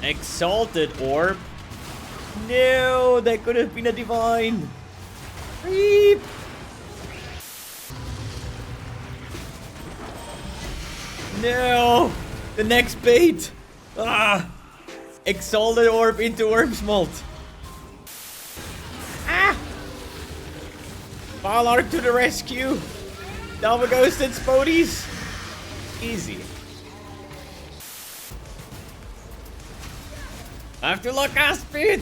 Exalted Orb. No, that could have been a divine. Creep. No, the next bait. Ah, Exalted Orb into Wormsmolt. Ah, Vaal to the rescue. Down Ghost and Spodies. Easy. I have to look at speed.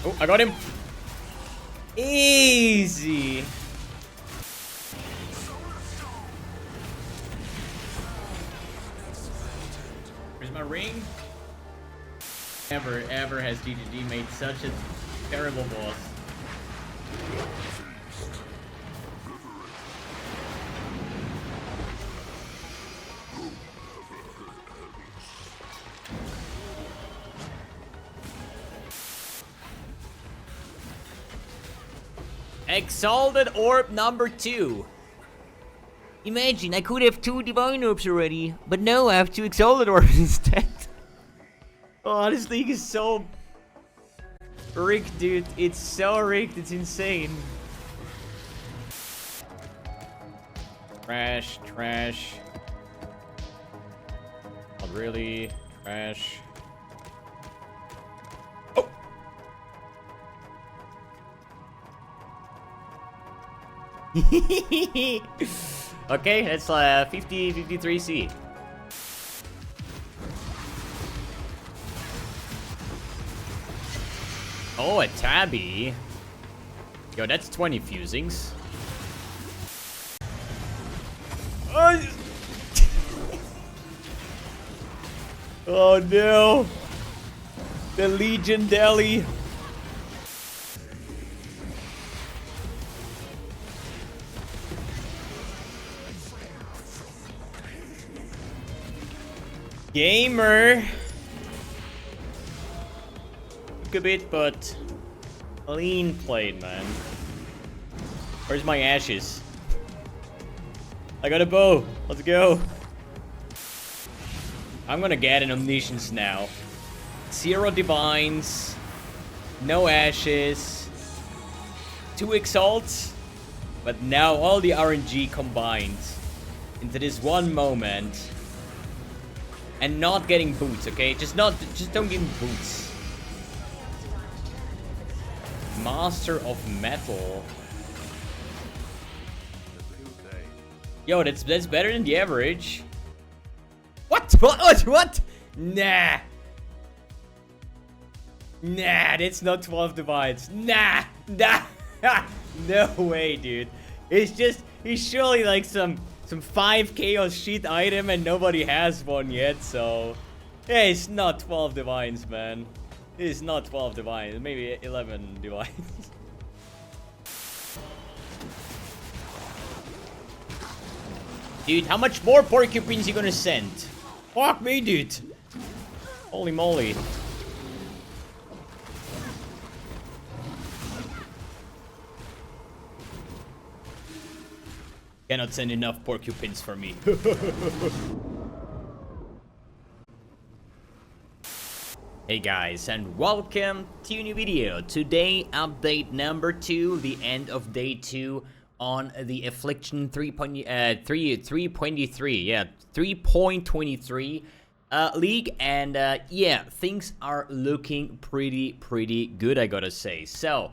Oh, I got him. Easy. Where's my ring? Never ever has GGG made such a terrible boss. Exalted Orb number 2. Imagine, I could have 2 Divine Orbs already, but no, I have 2 Exalted Orbs instead. Oh, this league is so rigged, dude. It's so rigged, it's insane. Trash, trash. Not really. Trash. Oh! Okay, that's 53C. Oh, a Tabby. Yo, that's 20 fusings. Oh, oh no. The Legion Deli. Gamer. Took a bit, but clean played, man. Where's my ashes? I got a bow. Let's go. I'm gonna get an Omniscience now. 0 divines. No ashes. 2 exalts. But now all the RNG combined into this one moment. And not getting boots, okay? Just don't give him boots. Master of Metal. Yo, that's better than the average. What? What? Nah. Nah, that's not 12 divides. Nah. No way, dude. It's just, he's surely like some 5 chaos sheet item and nobody has one yet, so yeah, it's not 12 divines, man. It's not 12 divines, maybe 11 divines. Dude, how much more porcupines you gonna send? Fuck me, dude. Holy moly. Cannot send enough porcupines for me. Hey guys, and welcome to a new video. Today, update number 2, the end of day 2 on the Affliction 3.23. Yeah, 3.23 league, and yeah, things are looking pretty good, I gotta say. So,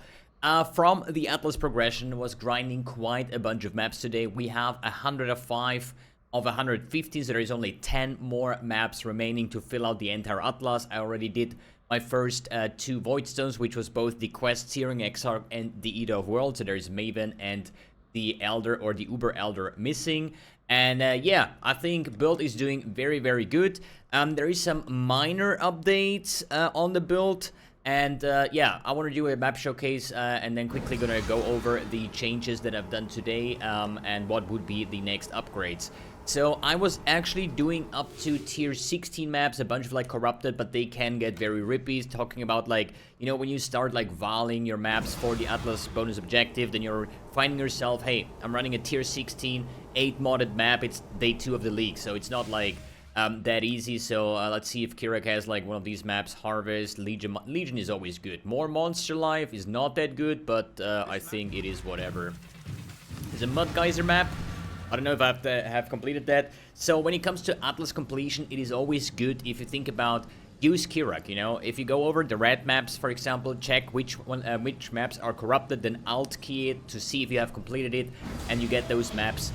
from the Atlas progression, was grinding quite a bunch of maps today. We have 105 of 150, so there is only 10 more maps remaining to fill out the entire Atlas. I already did my first 2 Voidstones, which was both the Quest Searing Exarch and the Eater of Worlds. So there's Maven and the Elder, or the Uber Elder, missing. And yeah, I think build is doing very good. There is some minor updates on the build. And yeah, I want to do a map showcase and then quickly gonna go over the changes that I've done today and what would be the next upgrades. So I was actually doing up to tier 16 maps, a bunch of like corrupted, but they can get very rippy. Talking about like, you know, when you start like Vaaling your maps for the Atlas bonus objective, then you're finding yourself, hey, I'm running a tier 16, 8 modded map. It's day 2 of the league, so it's not like that easy. So let's see if Kirak has like one of these maps. Harvest, Legion. Legion is always good. More Monster Life is not that good, but I think it is whatever. There's a Mud Geyser map. I don't know if I have completed that. So when it comes to Atlas completion, it is always good if you think about use Kirak, you know. If you go over the red maps, for example, check which maps are corrupted, then alt key it to see if you have completed it, and you get those maps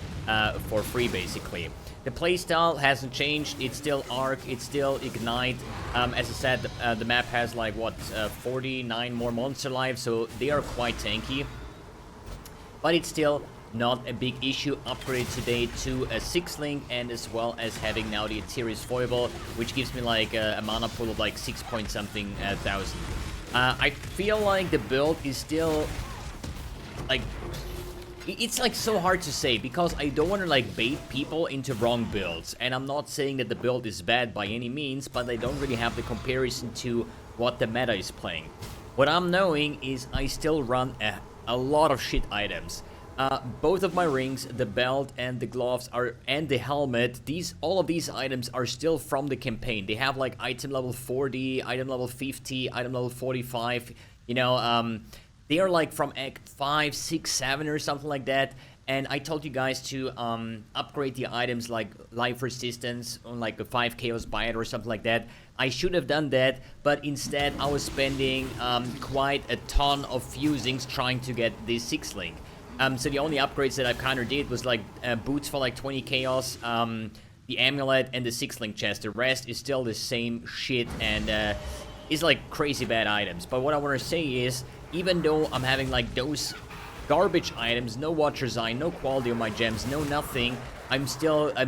for free, basically. The playstyle hasn't changed. It's still Arc, it's still Ignite. As I said, the map has like, what, 49 more monster lives, so they are quite tanky. But it's still not a big issue. Upgraded today to a 6-link, and as well as having now the Aterius Foible, which gives me like a mana pool of like 6 point something thousand. I feel like the build is still like, it's like so hard to say, because I don't want to like bait people into wrong builds, and I'm not saying that the build is bad by any means, but I don't really have the comparison to what the meta is playing. What I'm knowing is I still run a lot of shit items. Both of my rings, the belt and the gloves and the helmet, all of these items are still from the campaign. They have like item level 40, item level 50, item level 45, you know, they are like from Act 5, 6, 7 or something like that. And I told you guys to upgrade the items like life resistance on like a 5 chaos bite or something like that. I should have done that, but instead I was spending quite a ton of fusings trying to get this 6-link. So the only upgrades that I kind of did was like boots for like 20 chaos, the amulet and the 6-link chest. The rest is still the same shit, and is like crazy bad items. But what I want to say is, even though I'm having like those garbage items, no Watcher's Eye, no quality on my gems, no nothing, I'm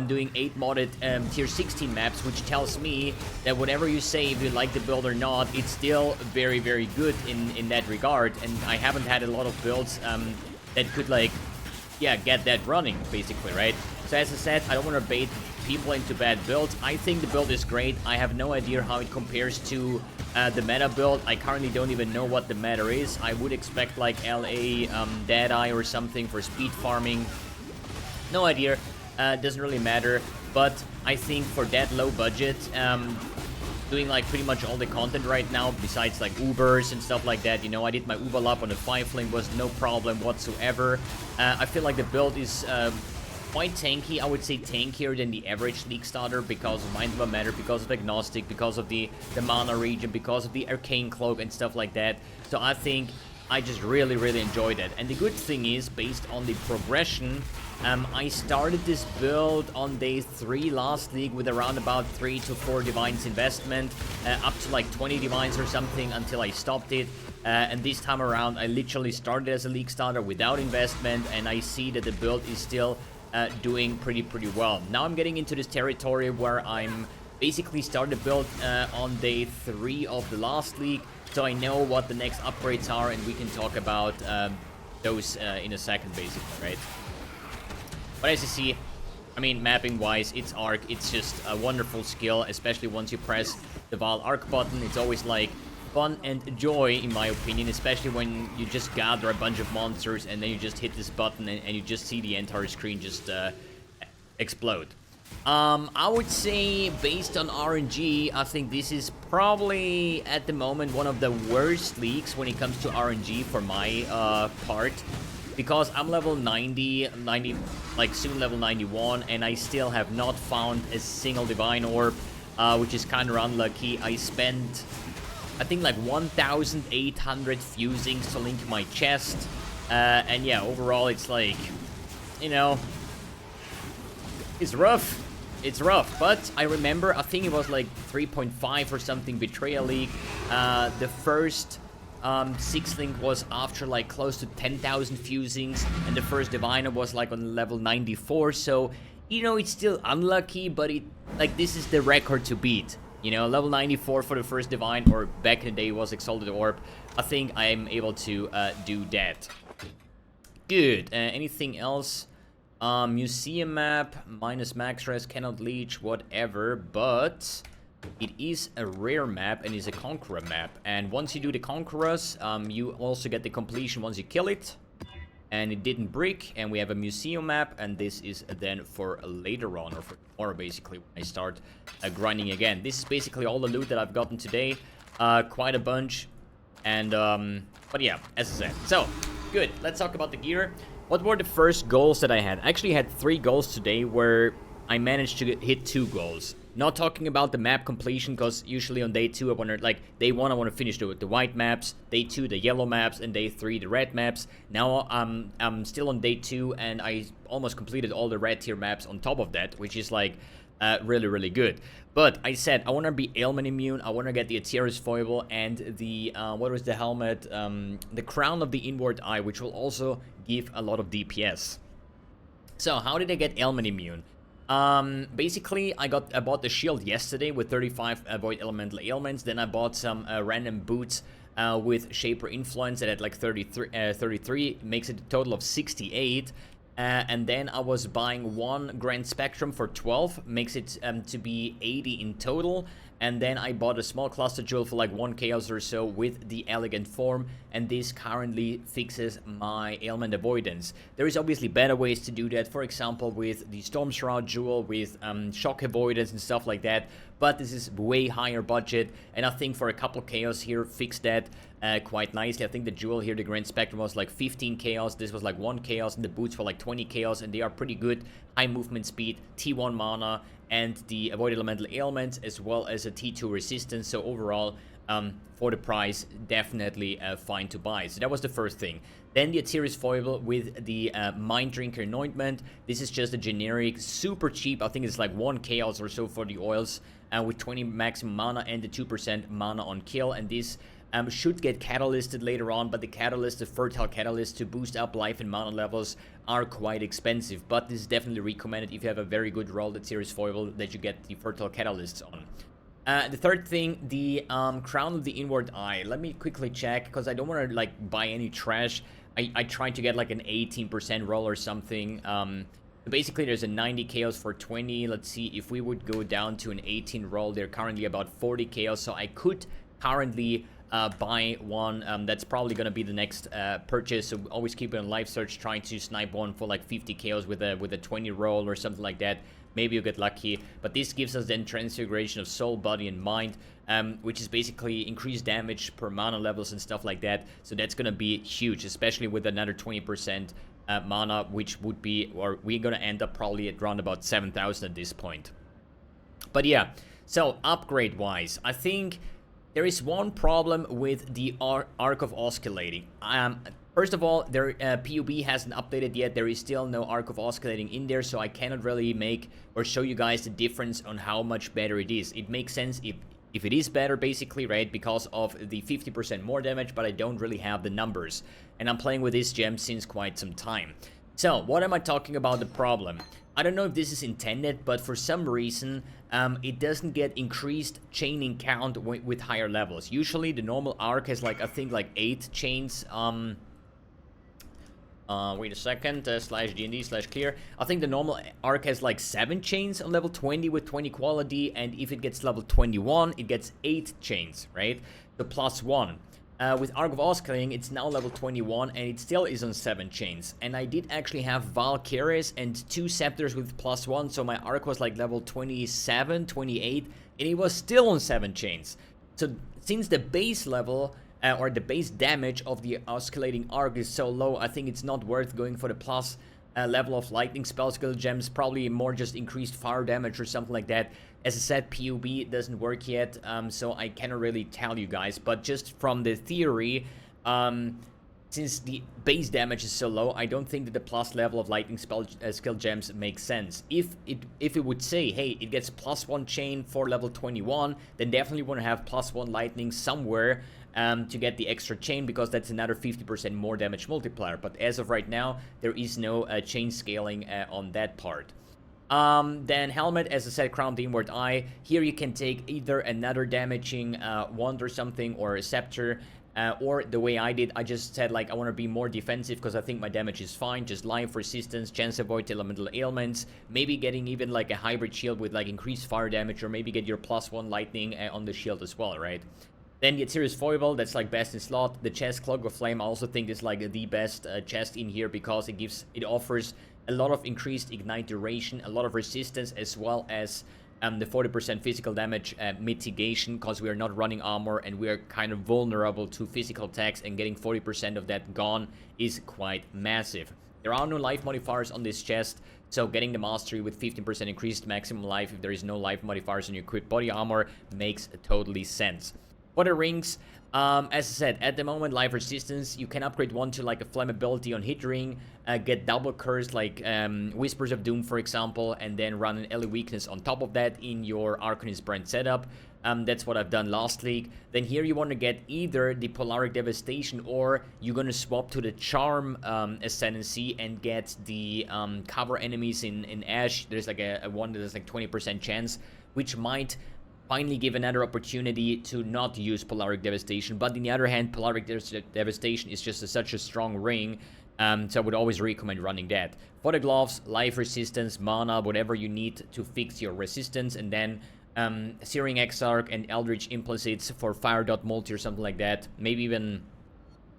doing 8 modded tier 16 maps, which tells me that whatever you say, if you like the build or not, it's still very, very good in that regard. And I haven't had a lot of builds that could like, yeah, get that running, basically, right? So as I said, I don't want to bait people into bad builds. I think the build is great. I have no idea how it compares to the meta build. I currently don't even know what the meta is. I would expect like LA Deadeye or something for speed farming. No idea. Doesn't really matter. But I think for that low budget, doing like pretty much all the content right now, besides like Ubers and stuff like that, you know, I did my Uber lap on the 5-link, was no problem whatsoever. I feel like the build is quite tanky. I would say tankier than the average league starter because of Mind Over Matter, because of Agnostic, because of the mana region, because of the Arcane Cloak and stuff like that. So I think I just really, really enjoyed it. And the good thing is, based on the progression, I started this build on day 3 last league with around about 3 to 4 divines investment, up to like 20 divines or something until I stopped it. And this time around, I literally started as a league starter without investment, and I see that the build is still doing pretty well. Now I'm getting into this territory where I'm basically started the build on day 3 of the last league, so I know what the next upgrades are, and we can talk about those in a second, basically, right? But as you see, I mean, mapping-wise, it's Arc. It's just a wonderful skill, especially once you press the Vaal Arc button. It's always like fun and joy, in my opinion, especially when you just gather a bunch of monsters and then you just hit this button and you just see the entire screen just explode. I would say, based on RNG, I think this is probably, at the moment, one of the worst leagues when it comes to RNG for my part. Because I'm level 90, like soon level 91, and I still have not found a single Divine Orb, which is kind of unlucky. I spent, I think, like 1,800 fusings to link my chest. And yeah, overall, it's like, you know, it's rough. It's rough, but I remember, I think it was like 3.5 or something, Betrayal League. The first 6-link was after like close to 10,000 fusings, and the first Diviner was like on level 94, so, you know, it's still unlucky, but it, like, this is the record to beat. You know, level 94 for the first Divine, or back in the day was Exalted Orb. I think I'm able to do that. Good. Anything else? Museum map, minus max res, cannot leech, whatever, but it is a rare map and is a Conqueror map. And once you do the Conquerors, you also get the completion once you kill it. And it didn't break, and we have a museum map, and this is then for later on, or for tomorrow, basically, when I start grinding again. This is basically all the loot that I've gotten today. Quite a bunch. And, but yeah, as I said. So, good. Let's talk about the gear. What were the first goals that I had? I actually had 3 goals today where I managed to hit 2 goals. Not talking about the map completion, because usually on day 2 I want to, like, day 1 I want to finish the white maps, day 2 the yellow maps, and day 3 the red maps. Now I'm still on day 2, and I almost completed all the red tier maps on top of that, which is like really, really good. But I said I want to be ailment immune, I want to get the Aterius foible and the, what was the helmet, the crown of the inward eye, which will also give a lot of DPS. So how did I get ailment immune? Basically, I bought the shield yesterday with 35 avoid elemental ailments. Then I bought some random boots with Shaper influence at like 33 makes it a total of 68. And then I was buying 1 Grand Spectrum for 12, makes it to be 80 in total. And then I bought a small cluster jewel for like 1 chaos or so with the elegant form, and this currently fixes my ailment avoidance. There is obviously better ways to do that, for example with the Storm Shroud jewel with shock avoidance and stuff like that, but this is way higher budget, and I think for a couple chaos here fix that quite nicely. I think the jewel here, the Grand Spectrum, was like 15 chaos, this was like 1 chaos, and the boots were like 20 chaos, and they are pretty good. High movement speed, T1 mana, and the avoid elemental ailments, as well as a T2 resistance. So overall, for the price, definitely fine to buy. So that was the first thing. Then the Aterius foible with the Mind Drinker anointment. This is just a generic, super cheap, I think it's like 1 chaos or so for the oils, with 20 maximum mana and the 2% mana on kill. And this should get catalysted later on, but the catalyst, the fertile catalyst to boost up life and mana levels are quite expensive, but this is definitely recommended if you have a very good roll, the Aterius foible, that you get the fertile catalysts on. The third thing, the crown of the inward eye. Let me quickly check, because I don't want to like buy any trash. I tried to get like an 18% roll or something. Basically there's a 90 chaos for 20. Let's see, if we would go down to an 18 roll, they're currently about 40 chaos, so I could currently buy one. That's probably gonna be the next purchase, so always keep it on live search, trying to snipe one for like 50 chaos with a 20 roll or something like that. Maybe you get lucky, but this gives us then transfiguration of soul, body, and mind, which is basically increased damage per mana levels and stuff like that. So that's gonna be huge, especially with another 20% mana, which would be, or we're gonna end up probably at around about 7,000 at this point. But yeah, so upgrade wise, I think there is one problem with the Arc of Osculating. First of all, their PUB hasn't updated yet. There is still no Arc of Osculating in there, so I cannot really make or show you guys the difference on how much better it is. It makes sense if it is better, basically, right, because of the 50% more damage, but I don't really have the numbers. And I'm playing with this gem since quite some time. So, what am I talking about the problem? I don't know if this is intended, but for some reason, it doesn't get increased chaining count with higher levels. Usually, the normal arc has, like, I think, like 8 chains. Wait a second, /DND/clear. I think the normal arc has, like, 7 chains on level 20 with 20 quality, and if it gets level 21, it gets 8 chains, right? The +1. With Arc of Osculating, it's now level 21, and it still is on 7 chains. And I did actually have Vaal and 2 scepters with +1, so my arc was like level 27, 28, and it was still on 7 chains. So since the base level, or the base damage of the Osculating Arc is so low, I think it's not worth going for the plus level of lightning spell skill gems. Probably more just increased fire damage or something like that. As I said, PUB doesn't work yet, so I cannot really tell you guys, but just from the theory, since the base damage is so low, I don't think that the plus level of lightning spell skill gems makes sense. If it would say, hey, it gets +1 chain for level 21, then definitely want to have +1 lightning somewhere to get the extra chain, because that's another 50% more damage multiplier. But as of right now, there is no chain scaling on that part. Then helmet, as I said, crown the inward eye. Here you can take either another damaging wand or something, or a scepter, Or the way I did, I just said like I want to be more defensive because I think my damage is fine. Just life resistance, chance to avoid elemental ailments, maybe getting even like a hybrid shield with like increased fire damage, or maybe get your +1 lightning on the shield as well, right? Then the Serious Foible, that's like best in slot. The chest Cloak of Flame I also think is like the best chest in here because it offers a lot of increased ignite duration, a lot of resistance, as well as the 40% physical damage mitigation, because we are not running armor and we are kind of vulnerable to physical attacks, and getting 40% of that gone is quite massive. There are no life modifiers on this chest, so getting the mastery with 15% increased maximum life if there is no life modifiers on your equipped body armor makes totally sense. For the rings, as I said, at the moment, life resistance, you can upgrade one to like a flammability on hit ring, get double curse like Whispers of Doom, for example, and then run an early weakness on top of that in your Arcanist brand setup. That's what I've done last league. Then here you want to get either the Polaric Devastation, or you're going to swap to the Charm Ascendancy and get the cover enemies in Ash. There's like a one that has like 20% chance, which might finally give another opportunity to not use Polaric Devastation. But on the other hand, Polaric Devastation is just such a strong ring, so I would always recommend running that. For the gloves, life resistance, mana, whatever you need to fix your resistance, and then Searing Exarch and Eldritch Implicits for Fire Dot Multi or something like that. Maybe even,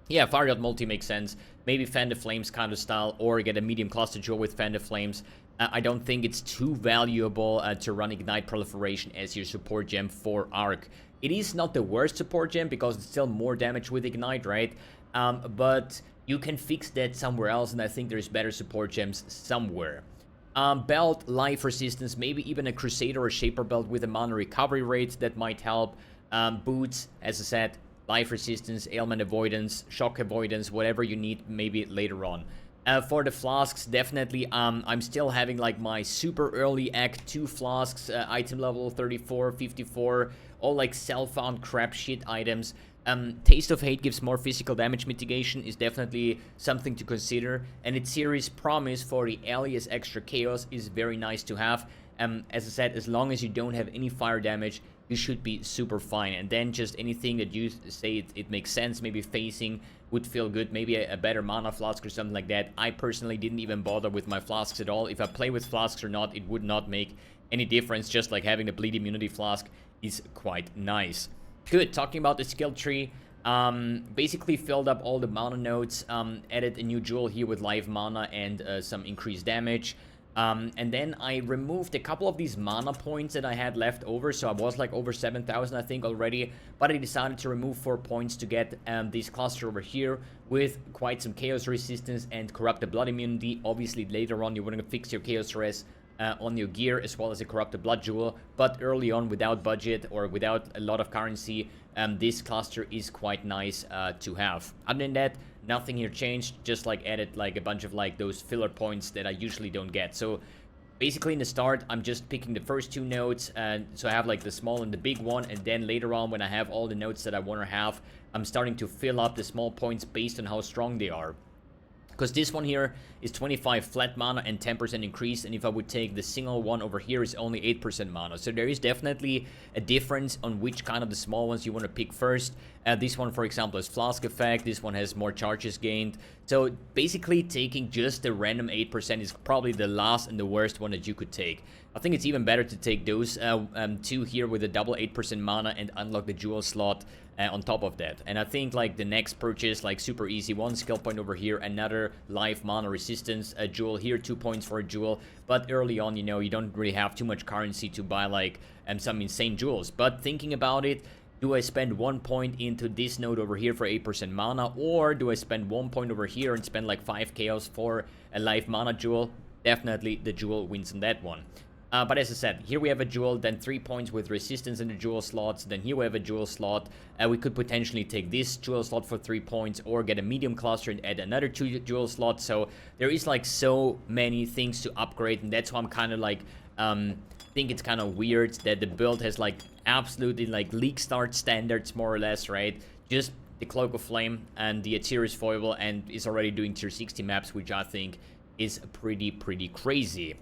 yeah, Fire Dot Multi makes sense. Maybe Fan the Flames kind of style, or get a medium cluster jewel with Fan the Flames. I don't think it's too valuable to run Ignite Proliferation as your support gem for Arc. It is not the worst support gem because it's still more damage with Ignite, right? But you can fix that somewhere else, and I think there's better support gems somewhere. Belt, life resistance, maybe even a Crusader or Shaper belt with a mana recovery rate that might help. Boots, as I said, life resistance, ailment avoidance, shock avoidance, whatever you need maybe later on. For the flasks, definitely, I'm still having like my super early Act 2 flasks, item level 34, 54, all like self-found crap shit items. Taste of Hate gives more physical damage mitigation, is definitely something to consider, and its series Promise for the Alias Extra Chaos is very nice to have. As I said, as long as you don't have any fire damage, you should be super fine. And then just anything that you say it makes sense, maybe facing would feel good, maybe a better mana flask or something like that. I personally didn't even bother with my flasks at all. If I play with flasks or not, it would not make any difference. Just like having the Bleed Immunity flask is quite nice. Good, talking about the skill tree, basically filled up all the mana nodes, added a new jewel here with live mana and some increased damage. And then I removed a couple of these mana points that I had left over, so I was like over 7,000 I think already, but I decided to remove 4 points to get this cluster over here with quite some chaos resistance and corrupted blood immunity. Obviously later on you want to fix your chaos res on your gear, as well as a corrupted blood jewel, but early on without budget or without a lot of currency, this cluster is quite nice to have. Other than that, nothing here changed, just like added like a bunch of like those filler points that I usually don't get. So basically in the start, I'm just picking the first 2 nodes, so I have like the small and the big one, and then later on when I have all the nodes that I want to have, I'm starting to fill up the small points based on how strong they are. Because this one here is 25 flat mana and 10% increase, and if I would take the single one over here, is only 8% mana. So there is definitely a difference on which kind of the small ones you want to pick first. This one, for example, has Flask Effect. This one has more charges gained. So basically taking just the random 8% is probably the last and the worst one that you could take. I think it's even better to take those 2 here with a double 8% mana and unlock the jewel slot on top of that. And I think like the next purchase, like super easy, 1 skill point over here, another life mana resistance, a jewel here, 2 points for a jewel. But early on, you know, you don't really have too much currency to buy like some insane jewels. But thinking about it, do I spend 1 point into this node over here for 8% mana, or do I spend 1 point over here and spend like 5 chaos for a life mana jewel? Definitely the jewel wins on that one. But as I said, here we have a jewel, then 3 points with resistance in the jewel slots, then here we have a jewel slot. We could potentially take this jewel slot for 3 points, or get a medium cluster and add another 2 jewel slots. So there is like so many things to upgrade, and that's why I'm kind of like, think it's kind of weird that the build has like absolutely like league start standards more or less, right? Just the Cloak of Flame and the Serious Foible, and is already doing tier 60 maps, which I think is pretty crazy.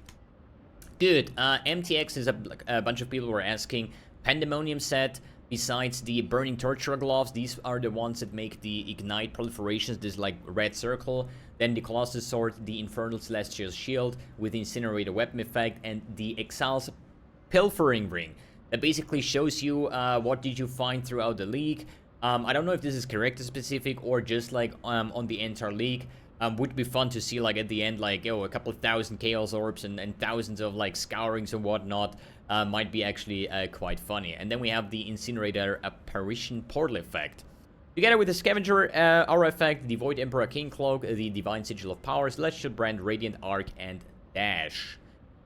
Good. MTX is a bunch of people were asking. Pandemonium set Besides the Burning Torture Gloves, these are the ones that make the Ignite proliferations, this like red circle. Then the Colossus Sword, the Infernal Celestial Shield with the Incinerator Weapon effect, and the Exile's Pilfering Ring. That basically shows you what did you find throughout the league. I don't know if this is character specific or just like on the entire league. Would be fun to see like at the end like, a couple of thousand Chaos Orbs and thousands of like scourings and whatnot. Might be actually quite funny. And then we have the Incinerator Apparition Portal effect. Together with the Scavenger Aura effect, the Void Emperor King Cloak, the Divine Sigil of Power, Celestial Brand, Radiant Arc, and Dash.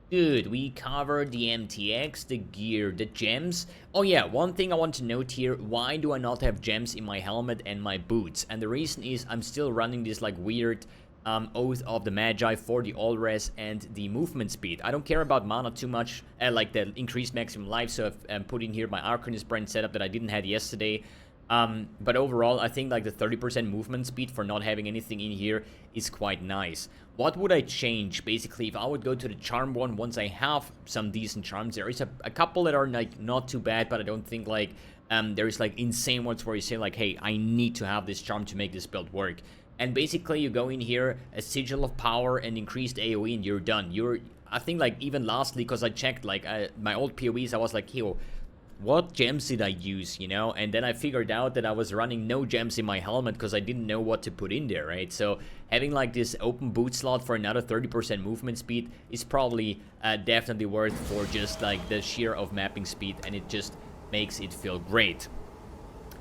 Good, we covered the MTX, the gear, the gems. Oh yeah, one thing I want to note here, why do I not have gems in my helmet and my boots? And the reason is I'm still running this like weird Oath of the Magi for the all-res and the movement speed. I don't care about mana too much, like the increased maximum life, so I'm putting here my Arcanist brand setup that I didn't have yesterday. But overall, I think like the 30% movement speed for not having anything in here is quite nice. What would I change? Basically, if I would go to the charm one, once I have some decent charms, there is a couple that are like not too bad, but I don't think like there is like insane ones where you say like, hey, I need to have this charm to make this build work. And basically, you go in here, a Sigil of Power and increased AoE, and you're done. I think like even lastly, because I checked like my old PoEs, I was like, yo, what gems did I use, you know? And then I figured out that I was running no gems in my helmet because I didn't know what to put in there, right? So having like this open boot slot for another 30% movement speed is probably definitely worth for just like the sheer of mapping speed, and it just makes it feel great.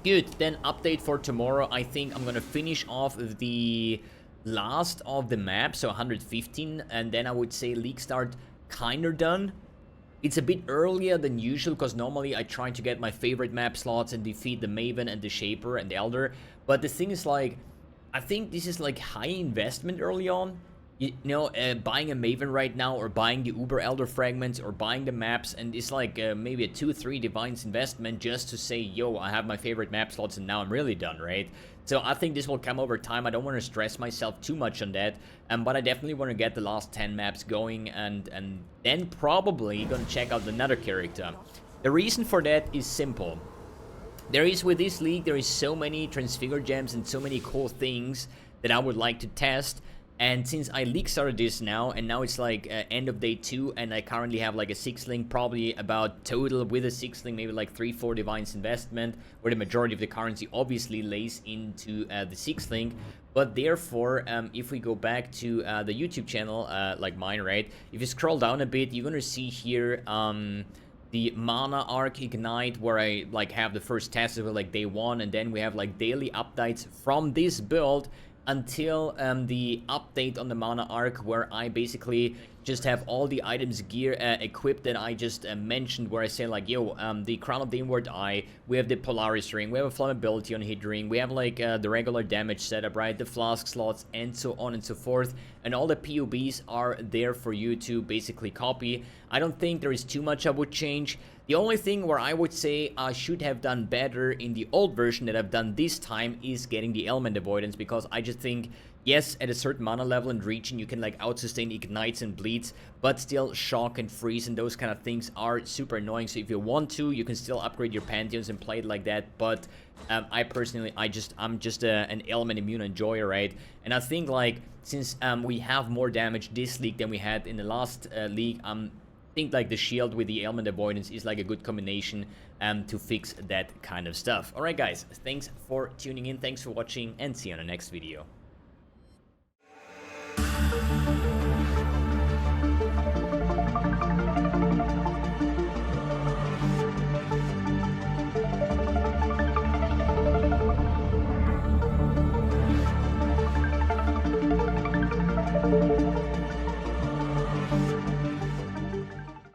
Good, then update for tomorrow. I think I'm gonna finish off the last of the map, so 115, and then I would say League Start kinda done. It's a bit earlier than usual because normally I try to get my favorite map slots and defeat the Maven and the Shaper and the Elder. But the thing is like, I think this is like high investment early on. You know, buying a Maven right now or buying the Uber Elder fragments or buying the maps, and it's like maybe a 2-3 Divines investment just to say, yo, I have my favorite map slots and now I'm really done, right? So I think this will come over time. I don't want to stress myself too much on that, but I definitely want to get the last 10 maps going, and then probably gonna check out another character. The reason for that is simple. With this league, there is so many Transfigure gems and so many cool things that I would like to test. And since I league started this now, and now it's like end of day 2, and I currently have like a 6-link, probably about total with a 6-link, maybe like 3-4 Divines investment, where the majority of the currency obviously lays into the 6-link. But therefore, if we go back to the YouTube channel, like mine, right? If you scroll down a bit, you're gonna see here the Mana Arc Ignite, where I like have the first tests of like day 1, and then we have like daily updates from this build until the update on the Mana Arc, where I basically just have all the items gear equipped that I just mentioned, where I say like, yo, the Crown of the Inward Eye, we have the Polaris Ring, we have a Flammability on Hit Ring, we have like the regular damage setup, right, the Flask slots, and so on and so forth, and all the POBs are there for you to basically copy. I don't think there is too much I would change. The only thing where I would say I should have done better in the old version that I've done this time is getting the Element Avoidance, because I just think, yes, at a certain mana level and region, you can like out-sustain Ignites and Bleeds, but still Shock and Freeze and those kind of things are super annoying. So if you want to, you can still upgrade your Pantheons and play it like that, but I personally, I'm just an Element Immune enjoyer, right? And I think like, since we have more damage this league than we had in the last league, I think like the shield with the Element Avoidance is like a good combination to fix that kind of stuff. Alright guys, thanks for tuning in, thanks for watching, and see you on the next video.